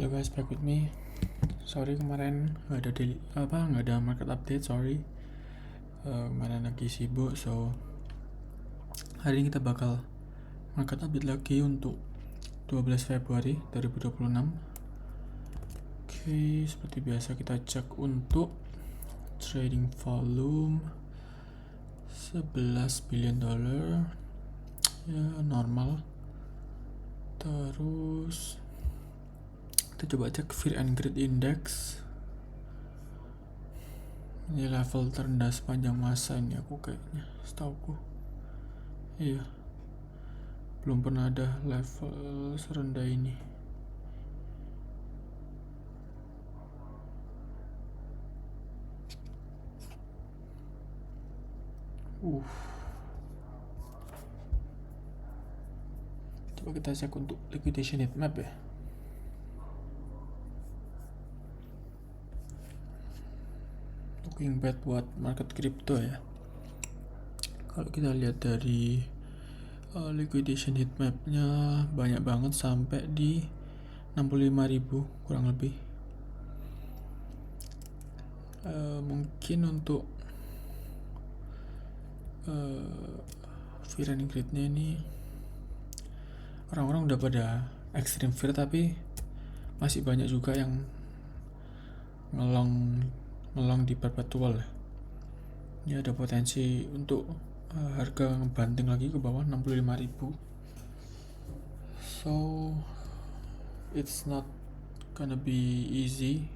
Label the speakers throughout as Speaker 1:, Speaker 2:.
Speaker 1: Hello guys, back with me. Sorry kemarin nggak ada market update. Sorry, kemarin lagi sibuk. So hari ini kita bakal market update lagi untuk 12 Februari 2026. Oke, seperti biasa kita cek untuk trading volume 11 billion dollar, ya normal. Terus kita coba cek Fear and Greed Index. Ini level terendah sepanjang masa ini aku kayaknya, setauku. Iya, belum pernah ada level serendah ini. Coba kita cek untuk liquidation heatmap ya. Looking bad buat market crypto ya. Kalau kita lihat dari liquidation heatmapnya banyak banget sampai di 65.000 kurang lebih. Mungkin untuk fear and greed-nya ini orang-orang udah pada extreme fear, tapi masih banyak juga yang ngelong di perpetual. Ya ada potensi untuk harga ngebanting lagi ke bawah 65.000. So it's not gonna be easy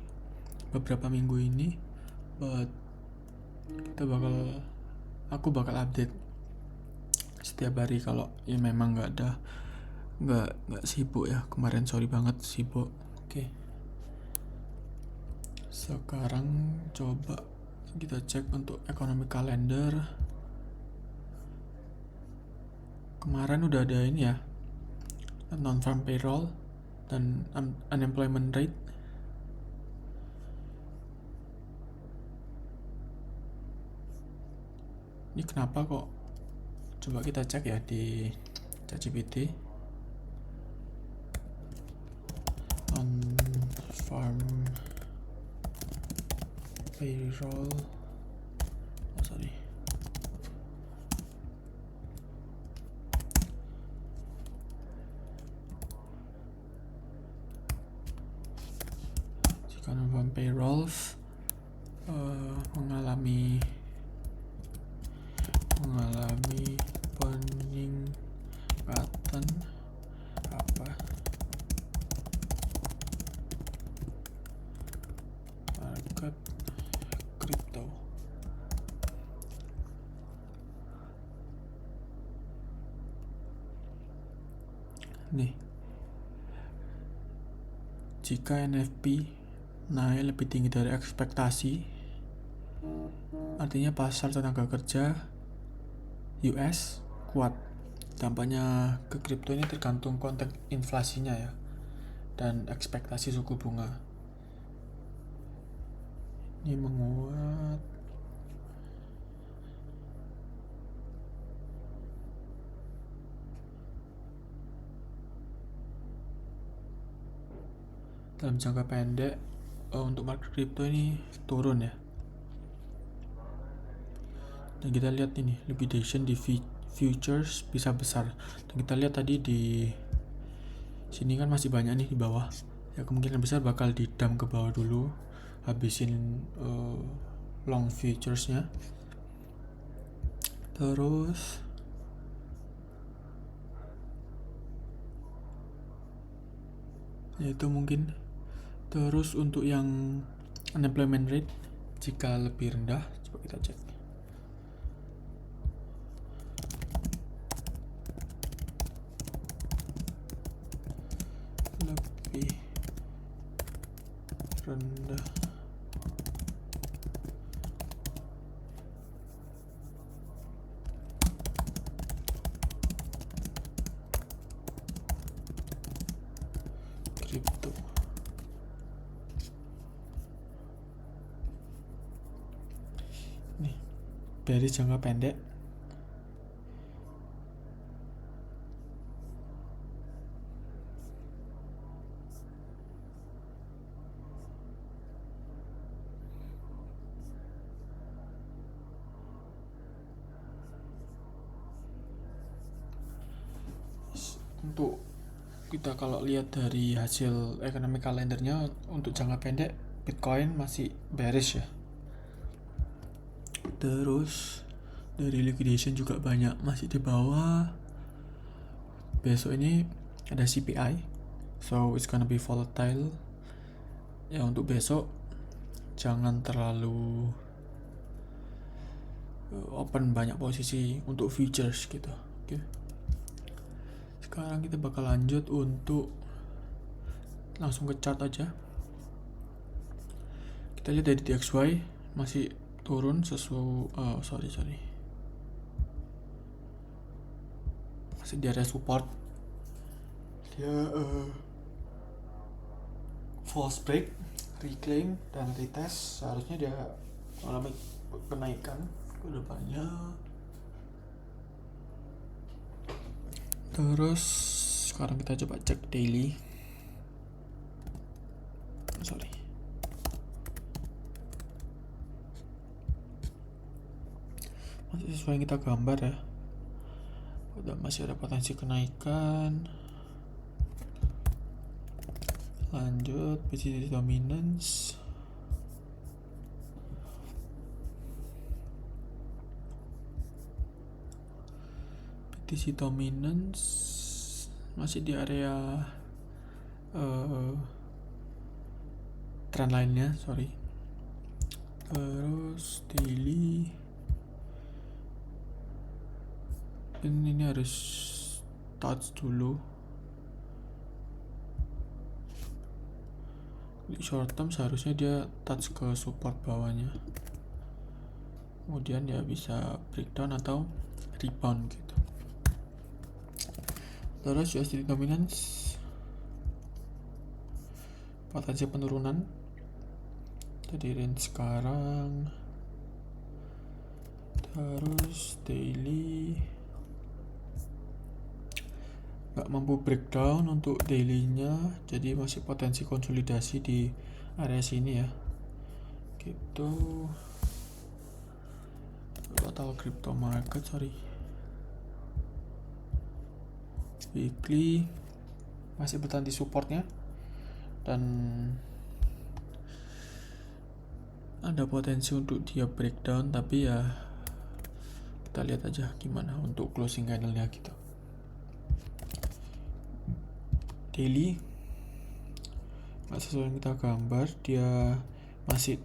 Speaker 1: beberapa minggu ini, but aku bakal update setiap hari kalau ya memang nggak sibuk ya. Kemarin sorry banget sibuk. Oke. Sekarang coba kita cek untuk economic calendar. Kemarin udah ada ini ya, non-farm payroll dan unemployment rate. Ini kenapa kok? Coba kita cek ya di ChatGPT. Non-farm payroll. Jika non-farm payrolls mengalami peningkatan market crypto. Nih, jika NFP naik lebih tinggi dari ekspektasi, artinya pasar tenaga kerja US kuat. Dampaknya ke kripto ini tergantung konteks inflasinya ya, dan ekspektasi suku bunga. Ini menguat. Dalam jangka pendek untuk market kripto ini turun ya. Dan kita lihat ini liquidation di futures bisa besar. Dan kita lihat tadi di sini kan masih banyak nih di bawah. Ya kemungkinan besar bakal di-dump ke bawah dulu, habisin long futuresnya. Terus yaitu mungkin terus untuk yang unemployment rate jika lebih rendah, coba kita cek. Lebih rendah kripto. Nih, dari jangka pendek untuk kita kalau lihat dari hasil ekonomi kalendernya untuk jangka pendek Bitcoin masih bearish ya. Terus dari liquidation juga banyak masih di bawah. Besok ini ada CPI, so it's gonna be volatile. Ya untuk besok jangan terlalu open banyak posisi untuk futures gitu. Oke. Sekarang kita bakal lanjut untuk langsung ke chart aja. Kita lihat dari DXY masih turun masih di area support. Dia false break, reclaim dan retest, seharusnya dia mengalami kenaikan ke depannya. Terus sekarang kita coba cek daily. Masih sesuai yang kita gambar ya. Udah masih ada potensi kenaikan. Lanjut BTC dominance. BTC dominance masih di area trend line-nya, Terus daily ini harus touch dulu. Di short term seharusnya dia touch ke support bawahnya, kemudian dia bisa breakdown atau rebound gitu. Terus USD dominance potensi penurunan jadi range sekarang. Terus daily nggak mampu breakdown untuk daily-nya, jadi masih potensi konsolidasi di area sini ya gitu. Total crypto market weekly masih bertahan di supportnya dan ada potensi untuk dia breakdown, tapi ya kita lihat aja gimana untuk closing candle-nya gitu. Daily nggak sesuai yang kita gambar, dia masih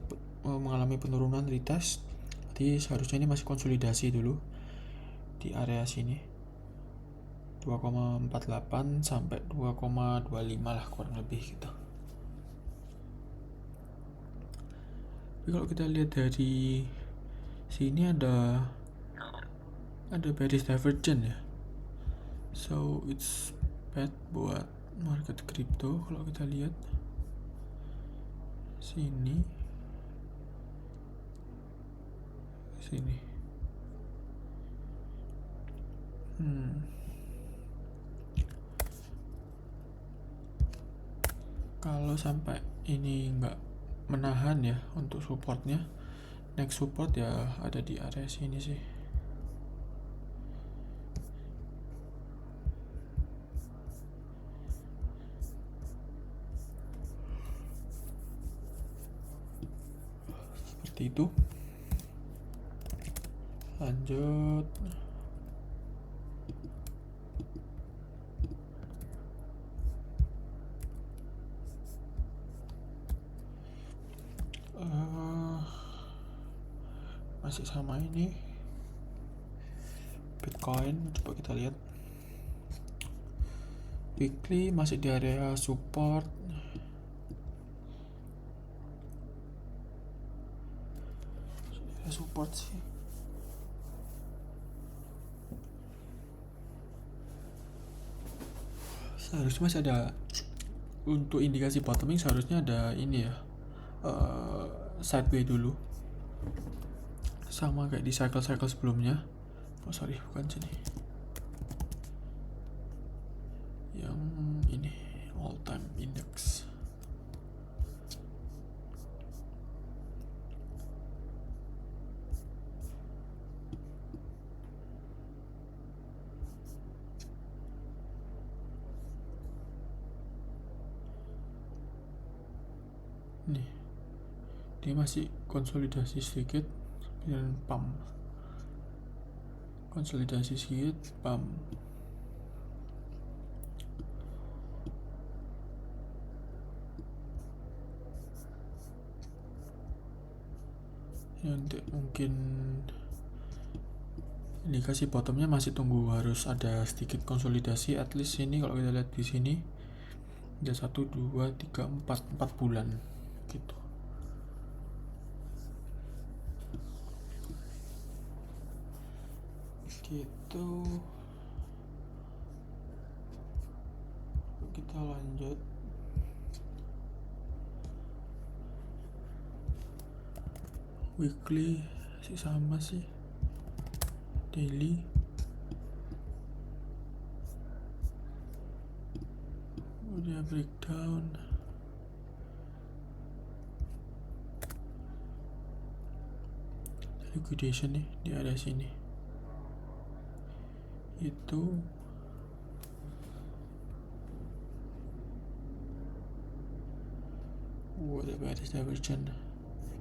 Speaker 1: mengalami penurunan retest, jadi seharusnya ini masih konsolidasi dulu di area sini 2,48 sampai 2,25 lah kurang lebih gitu. Tapi kalau kita lihat dari sini ada bearish divergence ya, so it's bad buat market crypto. Kalau kita lihat sini kalau sampai ini nggak menahan ya untuk supportnya, next support ya ada di area sini sih. Seperti itu. Lanjut. Masih sama ini Bitcoin, coba kita lihat weekly masih di area support. Sih seharusnya masih ada untuk indikasi bottoming, seharusnya ada ini ya, sideway dulu sama kayak di cycle sebelumnya. Bukan sini, yang ini all time index. nih, dia masih konsolidasi sedikit dan pump, konsolidasi sedikit pump. Nanti mungkin indikasi bottomnya masih tunggu, harus ada sedikit konsolidasi. At least ini kalau kita lihat di sini ada 1, 2, 3, 4 bulan gitu. Gitu. Kita lanjut. Weekly sih sama sih. Daily udah breakdown. Liquidation nih di area sini. Itu udah beres divergent.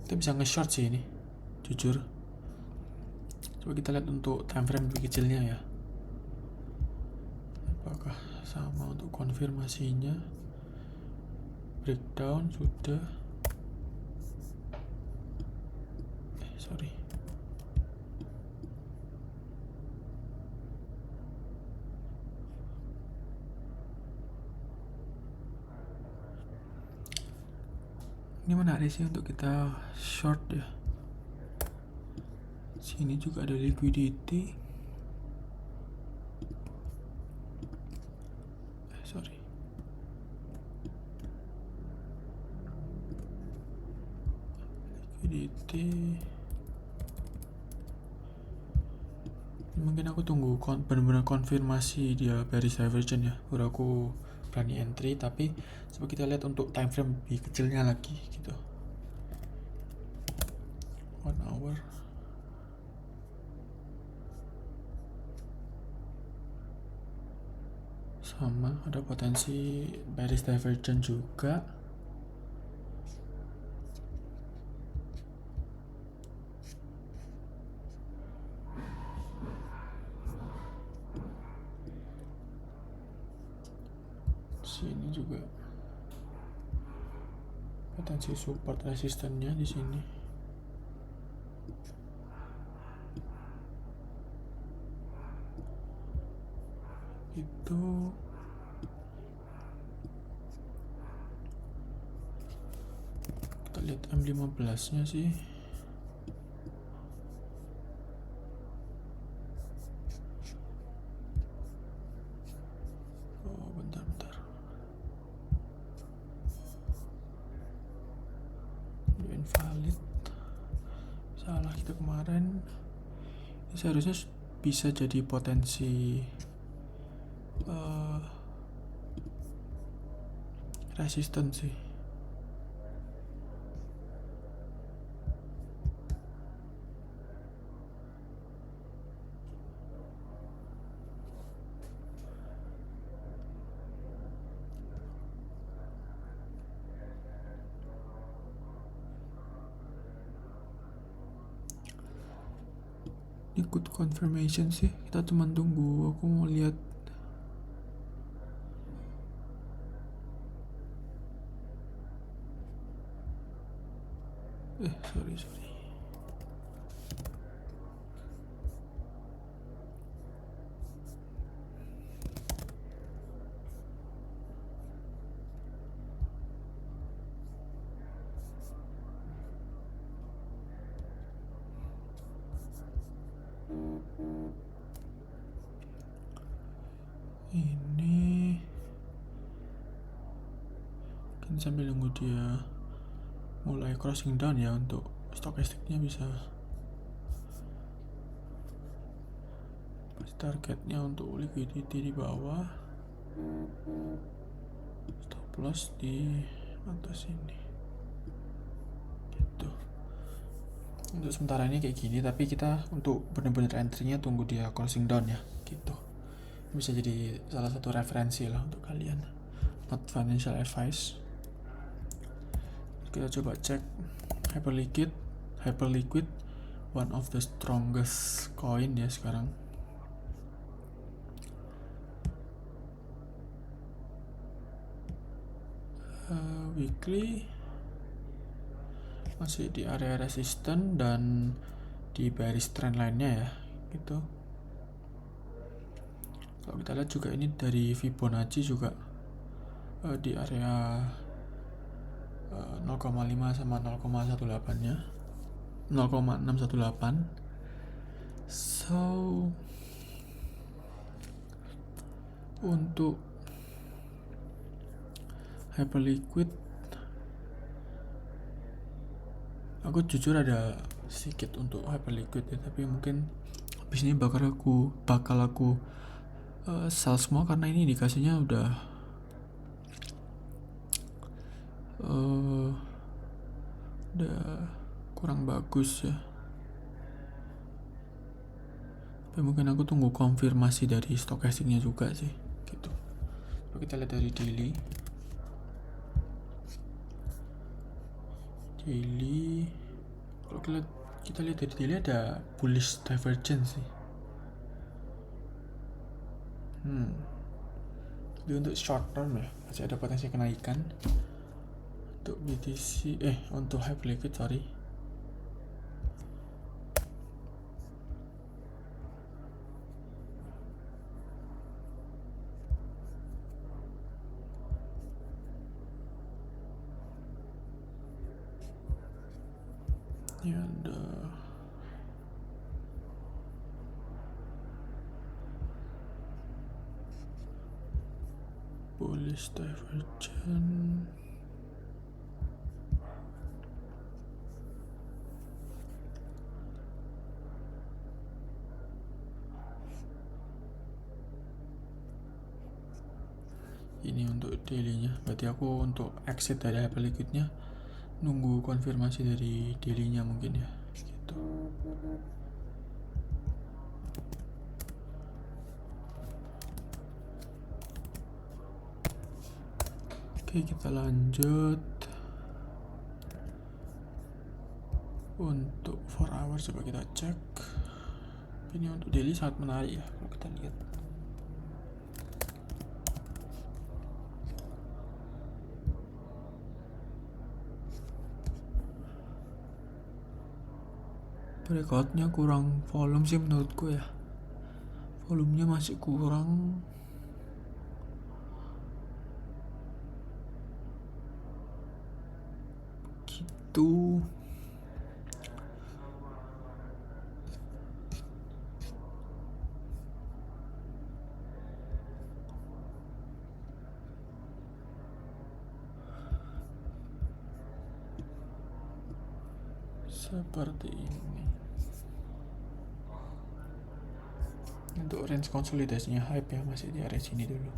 Speaker 1: Kita bisa nge-short sih ini, jujur. Coba kita lihat untuk time frame lebih kecilnya ya. Apakah sama untuk konfirmasinya? Breakdown sudah. Sorry. Ini menarik sih untuk kita short ya. Sini juga ada liquidity. Sorry. Liquidity. Mungkin aku tunggu benar-benar konfirmasi dia bearish divergent ya, baru aku berani entry. Tapi coba kita lihat untuk time frame lebih kecilnya lagi gitu. 1 hour. Sama, ada potensi bearish divergent juga. Sini juga potensi support resistennya di sini. Itu kita lihat M15 nya sih. Oh bentar udah invalid, salah kita kemarin. Ini seharusnya bisa jadi potensi resisten sih. Ikut confirmation sih, kita cuma tunggu. Aku mau lihat sorry ini kan sambil nunggu dia mulai crossing down ya, untuk stokastiknya bisa targetnya untuk liquidity di bawah, stop loss di atas ini gitu. Untuk sementara ini kayak gini, tapi kita untuk benar-benar entry-nya tunggu dia crossing down ya gitu. Bisa jadi salah satu referensi lah untuk kalian, not financial advice. Kita coba cek Hyperliquid, one of the strongest coin ya sekarang. Weekly masih di area resisten dan di bearish trend lainnya ya gitu. Kalau kita lihat juga ini dari Fibonacci juga di area 0,5 sama 0,18 nya 0,618. So untuk Hyperliquid aku jujur ada sedikit untuk Hyperliquid ya, tapi mungkin habis ini bakal aku sell semua karena ini indikasinya udah kurang bagus ya. Tapi mungkin aku tunggu konfirmasi dari stokastiknya juga sih gitu. Kalau kita lihat dari daily, kalau kita lihat dari daily ada bullish divergence sih. Jadi untuk short term ya masih ada potensi kenaikan untuk BTC untuk Hyperliquid sorry. Ini ada bullish divergence. Ini untuk daily-nya, berarti aku untuk exit dari Hyperliquid-nya nunggu konfirmasi dari daily-nya mungkin ya gitu. Oke, kita lanjut untuk 4 hours. Coba kita cek. Ini untuk daily sangat menarik ya kalau kita lihat. Breakoutnya kurang volume sih menurutku ya, volumenya masih kurang. Gitu. Seperti ini. Untuk range konsolidasinya hype ya masih di area sini dulu.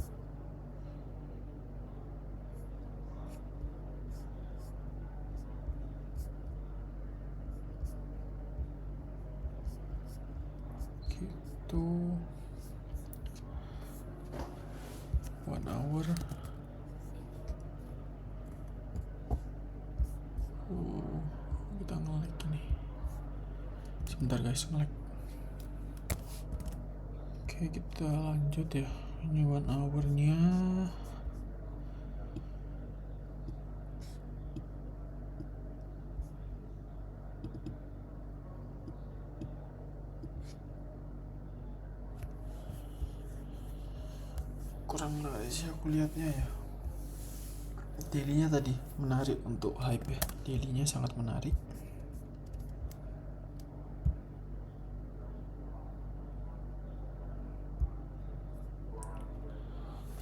Speaker 1: Gitu. 1 hour. Kita nge-lag ini. Sebentar guys, nge-lag. Oke, kita lanjut ya. Ini 1 hour-nya. Kurang menarik sih aku lihatnya ya. Daily-nya tadi menarik untuk hype ya. Daily-nya sangat menarik.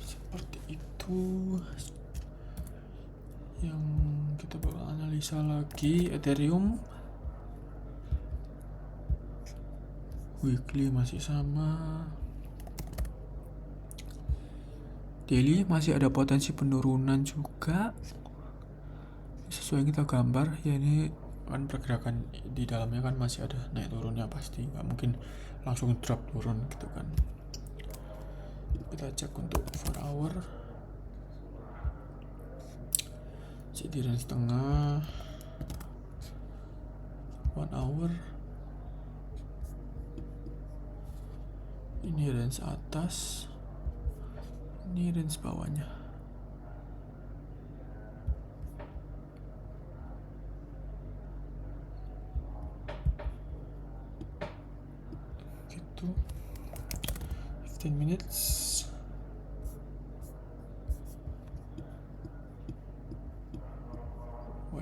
Speaker 1: Seperti itu. Yang kita bakal analisa lagi Ethereum. Weekly masih sama. Daily masih ada potensi penurunan juga. Sesuai yang kita gambar ya, ini kan pergerakan di dalamnya kan masih ada naik turunnya pasti, nggak mungkin langsung drop turun gitu kan. Kita cek untuk 4 hour. cek di range tengah 1 hour. Ini range atas, ini range bawahnya. Gitu. 15 minutes.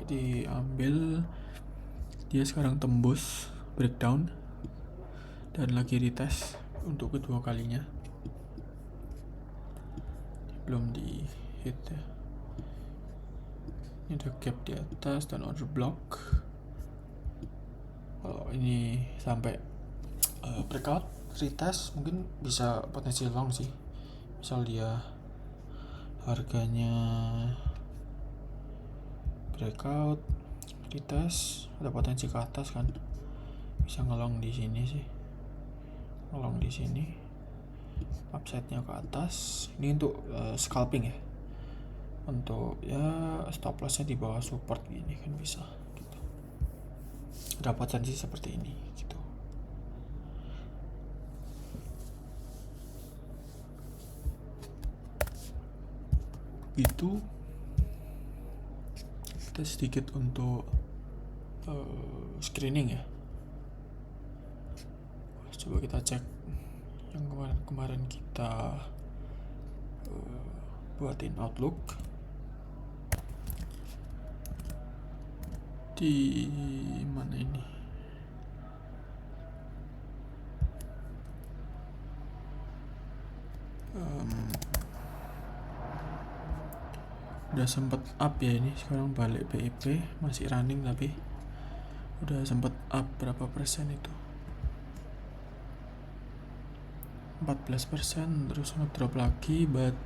Speaker 1: Diambil, dia sekarang tembus breakdown dan lagi retest untuk kedua kalinya. Belum di hit ya. Ini ada gap di atas dan order block. Kalau ini sampai breakout retest mungkin bisa potensi long sih. Misal dia harganya breakout retest, ada potensi ke atas kan, bisa ngelong di sini sih, ngelong di sini, upside-nya ke atas. Ini untuk scalping ya, untuk ya stop loss-nya di bawah support gini kan bisa gitu. Ada potensi seperti ini gitu. Itu kita sedikit untuk screening ya. Coba kita cek yang kemarin kita buatin outlook di mana ini. Udah sempet up ya, ini sekarang balik BIP, masih running tapi udah sempet up berapa persen itu, 14%, terus ngedrop lagi, but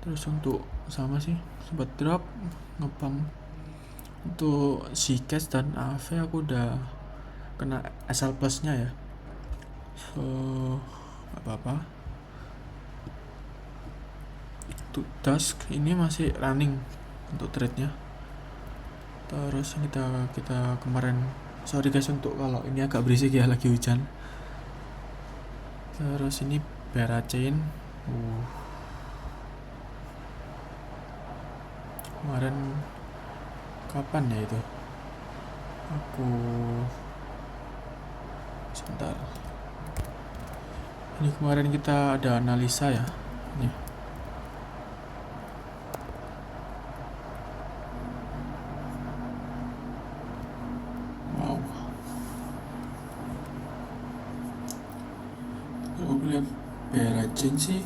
Speaker 1: terus untuk sama sih sempat drop, ngepump. Untuk si cash dan AV aku udah kena SL plus nya ya, so gak apa-apa. Untuk task ini masih running untuk trade-nya. Terus kita kemarin, sorry guys untuk kalau ini agak berisik ya, lagi hujan. Terus ini Bera Chain, kemarin kapan ya itu? Aku sebentar. Ini kemarin kita ada analisa ya. Nih. Wow. Kalau lihat Bera Chain sih,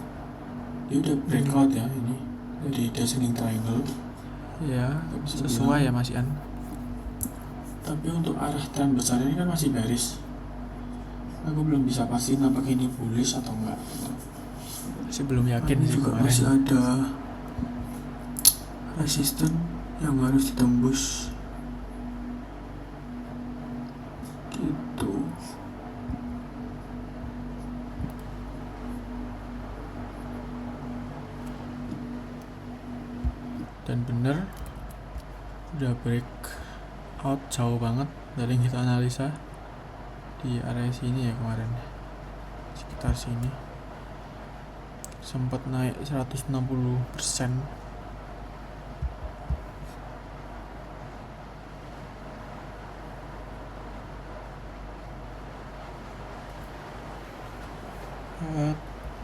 Speaker 1: dia udah breakout ya ini dari descending triangle. Ya, sesuai ya Mas Ian. Tapi untuk arah tren besar ini kan masih bearish. Aku belum bisa pastiin apakah ini bullish atau enggak. Masih belum yakin sih kemarin. Masih ada resisten yang harus ditembus. Gitu. Dan bener udah break out jauh banget dari yang kita analisa di area sini ya kemarin, sekitar sini sempat naik 160%.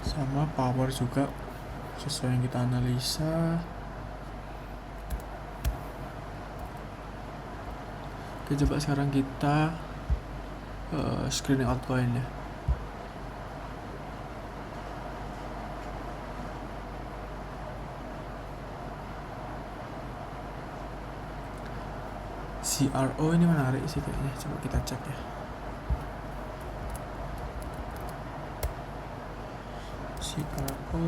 Speaker 1: Sama power juga sesuai yang kita analisa. Oke, coba sekarang kita screening altcoin ya. CRO ini menarik sih kayaknya, coba kita cek ya. CRO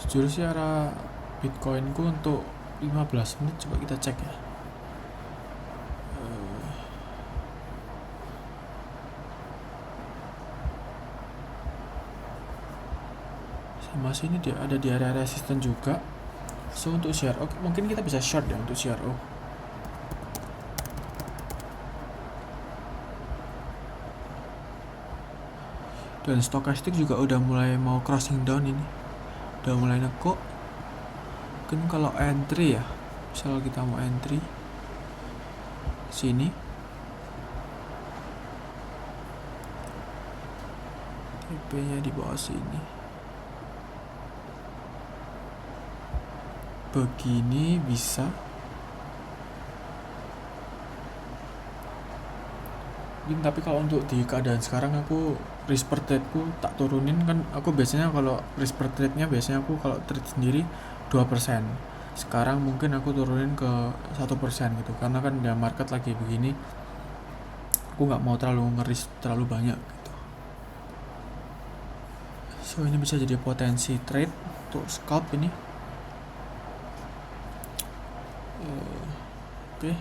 Speaker 1: Sejujurnya sih arah Bitcoinku untuk 15 menit, coba kita cek ya. Sama sini dia ada di area resisten juga. So untuk CRO mungkin kita bisa short ya untuk CRO. Dan stokastik juga udah mulai mau crossing down ini, udah mulai nekuk. Mungkin kalau entry ya, misal kita mau entry sini, TP nya di bawah sini begini bisa. Tapi kalau untuk di keadaan sekarang aku risk per trade ku tak turunin kan. Aku biasanya kalau risk per trade nya biasanya aku kalau trade sendiri 2%. Sekarang mungkin aku turunin ke 1% gitu, karena kan dia market lagi begini, aku nggak mau terlalu ngeris terlalu banyak gitu. So ini bisa jadi potensi trade untuk scalp ini. Oke,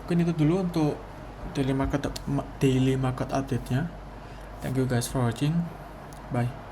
Speaker 1: mungkin itu dulu untuk daily market update nya. Thank you guys for watching. Bye.